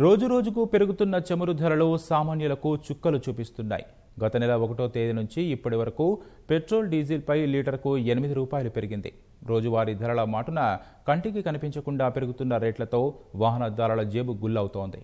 రోజురోజుకు పెరుగుతున్న చమురు ధరలు సామాన్యులకు చుక్కలు చూపిస్తున్నాయి. గత నెల 1వ తేదీ నుంచి ఇప్పటి వరకు పెట్రోల్ డీజిల్ పై లీటర్కు 8 రూపాయలు పెరిగింది. రోజువారీ ధరల మాటున కంటికి కనిపించకుండా పెరుగుతున్న రేట్లతో వాహనదారుల జేబు గుల్లవుతోంది.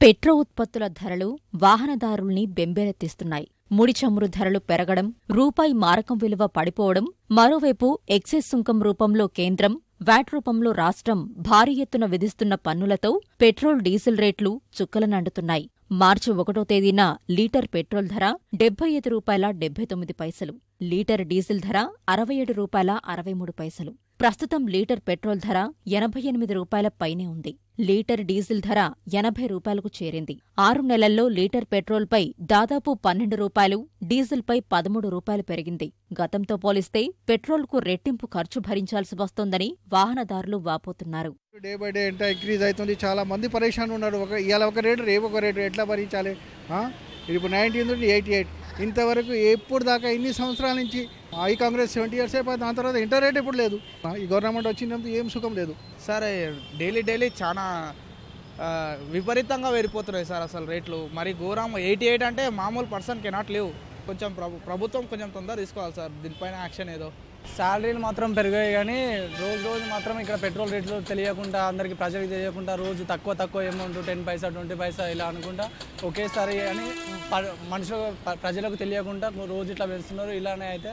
పెట్రో ఉత్పత్తుల ధరలు వాహనదారుల్ని బెంబేలెత్తిస్తున్నాయి. ముడి చమురు ధరలు పెరగడం, రూపాయి మారకం విలువ పడిపోవడం, మరోవైపు ఎక్సైజ్ సుంకం రూపంలో కేంద్రం, వ్యాట్ రూపంలో రాష్ట్రం భారీ ఎత్తున విధిస్తున్న పన్నులతో పెట్రోల్ డీజిల్ రేట్లు చుక్కలనండుతున్నాయి. మార్చి 1వ తేదీన లీటర్ పెట్రోల్ ధర ₹70.79, లీటర్ డీజిల్ ధర ₹67.63. ప్రస్తుతం లీటర్ పెట్రోల్ ధర ₹88 పైనే ఉంది. లీటర్ డీజిల్ ధర ₹80కు చేరింది. 6 నెలల్లో లీటర్ పెట్రోల్పై దాదాపు ₹12, డీజిల్పై ₹13 పెరిగింది. గతంతో పోలిస్తే పెట్రోల్కు రెట్టింపు ఖర్చు భరించాల్సి వస్తోందని వాహనదారులు వాపోతున్నారు. డే బై డే ఎంత ఇంక్రీజ్ అవుతుంది. చాలా మంది పరేషాన్ ఉన్నారు. ఇవాళ ఒక రేటు, రేపు ఒక రేటు, ఎట్లా భరించాలి? ఇప్పుడు 90 నుండి 88 ఇంతవరకు ఎప్పుడు దాకా ఇన్ని సంవత్సరాల నుంచి ఈ కాంగ్రెస్ 70 years అయిపోయింది. దాని తర్వాత ఇంటర్ రేట్ ఎప్పుడు లేదు. ఈ గవర్నమెంట్ వచ్చినందుకు ఏం సుఖం లేదు సార్. డైలీ చాలా విపరీతంగా పెరిగిపోతున్నాయి సార్ అసలు రేట్లు. మరి ఘోరం. 88 అంటే మామూలు పర్సన్ కెనాట్ లివ్. కొంచెం ప్రభుత్వం కొంచెం తొందర తీసుకోవాలి సార్ దీనిపైన యాక్షన్ ఏదో. శాలరీలు మాత్రం పెరిగాయి కానీ రోజు మాత్రం ఇక్కడ పెట్రోల్ రేట్లు తెలియకుండా, అందరికీ ప్రజలకు తెలియకుండా రోజు తక్కువ అమౌంట్ 10 పైసా 20 పైసా ఇలా అనుకుంటా ఒకేసారి అని ప్రజలకు తెలియకుండా రోజు ఇట్లా పెంచుతున్నారు. ఇలానే అయితే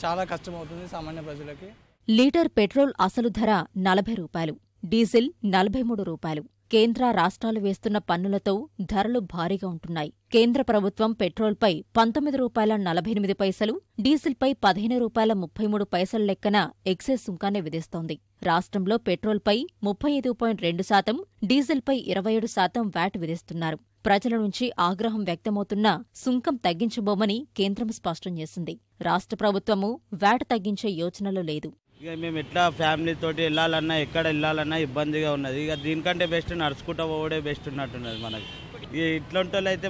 చాలా కష్టమవుతుంది సామాన్య ప్రజలకి. లీటర్ పెట్రోల్ అసలు ధర ₹40, డీజిల్ ₹43. కేంద్ర రాష్ట్రాలు వేస్తున్న పన్నులతో ధరలు భారీగా ఉంటున్నాయి. కేంద్ర ప్రభుత్వం పెట్రోల్పై ₹19.48, డీజిల్పై ₹15.33 లెక్కన ఎక్సైజ్ సుంకాన్ని విధిస్తోంది. రాష్ట్రంలో పెట్రోల్పై 35.2%, డీజిల్పై 27% వ్యాట్ విధిస్తున్నారు. ప్రజల నుంచి ఆగ్రహం వ్యక్తమవుతున్నా సుంకం తగ్గించబోమని కేంద్రం స్పష్టం చేసింది. రాష్ట్ర ప్రభుత్వము వ్యాట్ తగ్గించే యోచనలో లేదు. ఇక మేము ఎట్లా ఫ్యామిలీతోటి వెళ్ళాలన్నా, ఎక్కడ వెళ్ళాలన్నా ఇబ్బందిగా ఉన్నది. ఇక దీనికంటే బెస్ట్ నడుచుకుంటూ పోవడే బెస్ట్ ఉన్నట్టున్నది మనకి. ఇక ఇట్లాంటి వాళ్ళు అయితే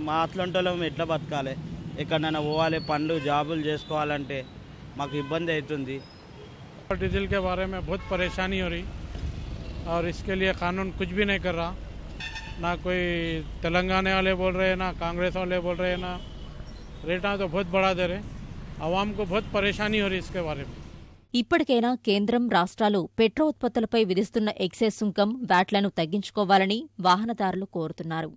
మా అట్లాంటి వాళ్ళం ఎట్లా బతకాలి? ఎక్కడైనా పోవాలి, పనులు జాబులు చేసుకోవాలంటే మాకు ఇబ్బంది అవుతుంది. डीजल के बारे में बहुत परेशानी हो रही और इसके लिए कानून कुछ भी नहीं कर रहा. ना कोई तेलंगाना वाले बोल रहे हैं, ना कांग्रेस वाले बोल रहे हैं, ना रेटा तो बहुत बढ़ा दे रहे. आवाम को बहुत परेशानी हो रही इसके बारे में. ఇప్పటికైనా కేంద్రం, రాష్ట్రాలు పెట్రో ఉత్పత్తులపై విధిస్తున్న ఎక్సైజ్ సుంకం, వ్యాట్లను తగ్గించుకోవాలని వాహనదారులు కోరుతున్నారు.